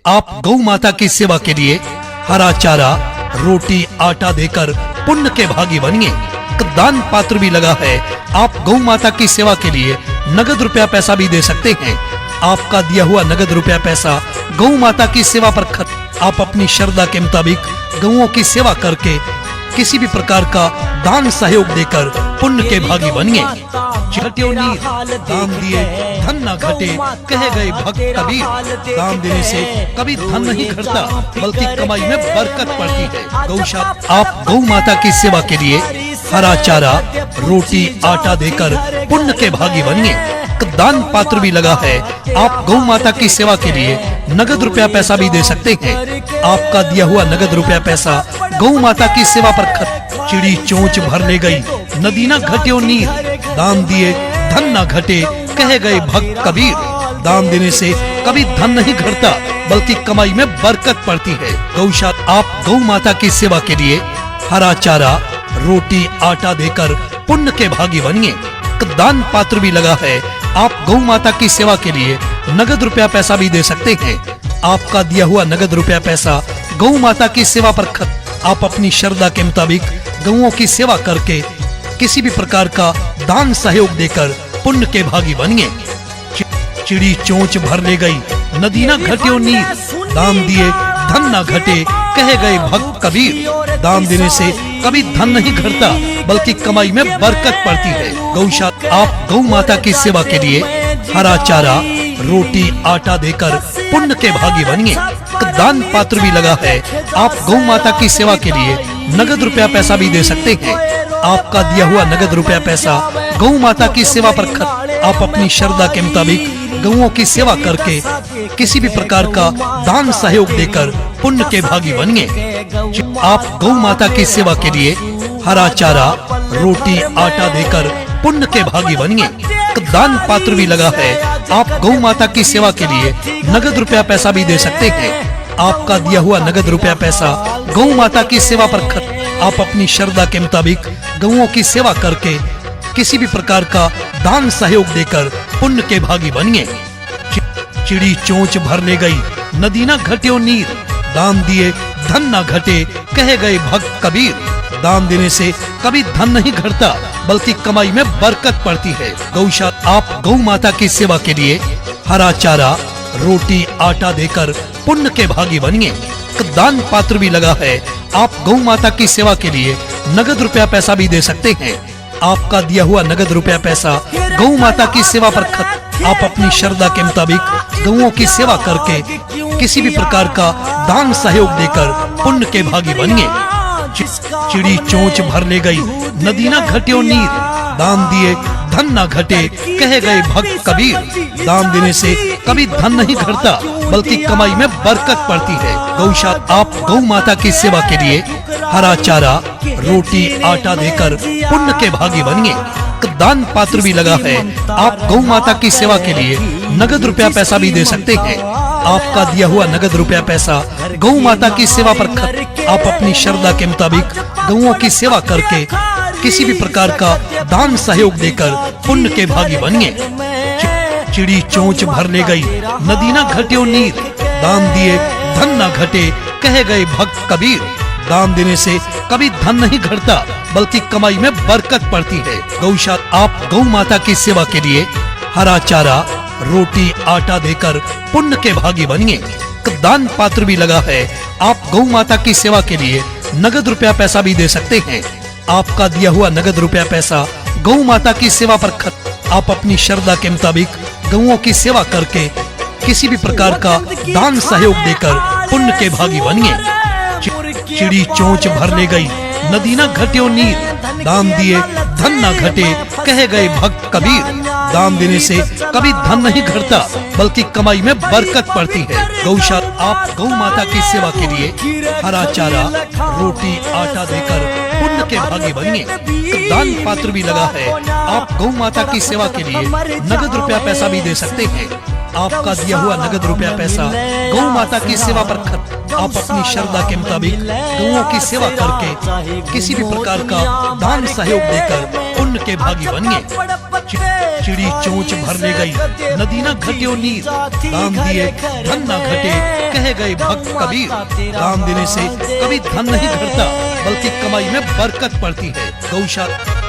आप गौ माता की सेवा के लिए हरा चारा, रोटी, आटा देकर पुण्य के भागी बनिए। दान पात्र भी लगा है। आप गौ माता की सेवा के लिए नगद रुपया पैसा भी दे सकते हैं। आपका दिया हुआ नगद रुपया पैसा गौ माता की सेवा पर खर्च। आप अपनी श्रद्धा के मुताबिक गौओं की सेवा करके किसी भी प्रकार का दान सहयोग देकर पुण्य के भागी बनिए। घटे नीर दान दिए धन न घटे, कहे गए भक्त कबीर। दान देने से कभी धन नहीं घटता, बल्कि कमाई में बरकत पड़ती है। गौशाला आप गौ माता की सेवा के लिए हरा चारा, रोटी, आटा देकर पुण्य के भागी बनिए। दान पात्र भी लगा है। आप गौ माता की सेवा के लिए नगद रुपया पैसा भी दे सकते हैं। आपका दिया हुआ नगद रुपया पैसा गौ माता की सेवा पर खर्च। चिड़ी चोंच भर ले गई, नदी न घटे नीर। दान दिए धन न घटे, कहे गए भक्त कबीर। दान देने से कभी धन नहीं घटता, बल्कि कमाई में बरकत पड़ती है। गौशाला आप गौ माता की सेवा के लिए हरा चारा, रोटी, आटा देकर पुण्य के भागी बनिए। दान पात्र भी लगा है। आप गौ माता की सेवा के लिए नगद रुपया पैसा भी दे सकते हैं। आपका दिया हुआ नगद रुपया पैसा गौ माता की सेवा पर खर्च। आप अपनी श्रद्धा के मुताबिक गौओं की सेवा करके किसी भी प्रकार का दान सहयोग देकर पुण्य के भागी बनिए। चिड़ी चोंच भर ले गई, नदी न घटे नीर। दान दिए धन न घटे, कहे गए भक्त कबीर। दान देने से कभी धन नहीं घटता, बल्कि कमाई में बरकत पड़ती है। गौशाला आप गौ माता की सेवा के लिए हरा चारा, रोटी, आटा देकर पुण्य के भागी बनिए। दान पात्र भी लगा है। आप गौ माता की सेवा के लिए नगद रुपया पैसा भी दे सकते हैं। आपका दिया हुआ नगद रुपया पैसा गौ माता की सेवा पर खर्च। आप अपनी श्रद्धा के मुताबिक गौओं की सेवा करके किसी भी प्रकार का दान सहयोग देकर पुण्य के भागी बनिए। आप गौ माता की सेवा के लिए हरा चारा, रोटी, आटा देकर पुण्य के भागी बनिए। दान पात्र भी लगा है। आप गौ माता की सेवा के लिए नगद रुपया पैसा भी दे सकते हैं। आपका दिया हुआ नगद रुपया पैसा गौ माता की सेवा पर खर्च। आप अपनी श्रद्धा के मुताबिक गौओं की सेवा करके किसी भी प्रकार का दान सहयोग देकर पुण्य के भागी बनिए। चिड़ी चोंच भर ले गई, नदी न घटे नीर। दान दिए धन न घटे, कहे गए भक्त कबीर। दान देने से कभी धन नहीं घटता, बल्कि कमाई में बरकत पड़ती है। गौशाला आप गौ माता की सेवा के लिए हरा चारा, रोटी, आटा देकर पुण्य के भागी बनिए। दान पात्र भी लगा है। आप गौ माता की सेवा के लिए नगद रुपया पैसा भी दे सकते हैं। आपका दिया हुआ नगद रुपया पैसा गौ माता की सेवा पर खर्च। आप अपनी श्रद्धा के मुताबिक गौओं की सेवा करके किसी भी प्रकार का दान सहयोग देकर पुण्य के भागी बनिए। चिड़ी चोंच भर ले गई, नदी न घटे नीर। दान दिए धन न घटे, कहे गए भक्त कबीर। दान देने से कभी धन नहीं घटता, बल्कि कमाई में बरकत पड़ती है। गौशाला आप गौ माता की सेवा के लिए हरा चारा, रोटी, आटा देकर पुण्य के भागी बनिए। दान पात्र भी लगा है। आप गौ माता की सेवा के लिए नगद रुपया पैसा भी दे सकते हैं। आपका दिया हुआ नगद रुपया पैसा गौ माता की सेवा पर खर्च। आप अपनी श्रद्धा के मुताबिक गौओं की सेवा करके किसी भी प्रकार का दान सहयोग देकर पुण्य के भागी बनिए। चिड़ी चोंच भर ले गई, नदी न घटे नीर। दान दिए धन न घटे, कहे गए भक्त कबीर। दान देने से कभी धन नहीं घटता, बल्कि कमाई में बरकत पड़ती है। गौशाला आप गौ माता की सेवा के लिए हरा चारा, रोटी, आटा देकर पुण्य के भागी बनिए। दान पात्र भी लगा है। आप गौ माता की सेवा के लिए नगद रुपया पैसा भी दे सकते हैं। आपका दिया हुआ नगद रुपया पैसा गौ माता की सेवा पर खर्च। आप अपनी श्रद्धा के मुताबिक गौओं की सेवा करके किसी भी प्रकार का दान सहयोग देकर पुण्य के भागी बनिए। चिड़ी चोंच भर ले गई, नदी न घटे नीर। दान दिए धन न घटे, कहे गए भक्त कबीर। दान देने से कभी धन नहीं घटता, बल्कि कमाई में बरकत पड़ती है। गौशाला आप गौ माता की सेवा के लिए हरा चारा, रोटी, आटा देकर पुण्य के भागी बनिए। दान पात्र भी लगा है। आप गौ माता की सेवा के लिए नगद रुपया पैसा भी दे सकते हैं। आपका दिया हुआ नगद रुपया पैसा गौ माता की सेवा पर खर्च। आप अपनी श्रद्धा के मुताबिक गौओं की सेवा करके किसी भी प्रकार का दान सहयोग देकर पुण्य के भागी बनिए। चिड़ी चोंच भरने गई, नदी न घट्यो नीर, दान दिए धन न घटे, कहे गए भक्त कबीर। दान देने से कभी धन नहीं घटता, बल्कि कमाई में बरकत पड़ती है। गौशाला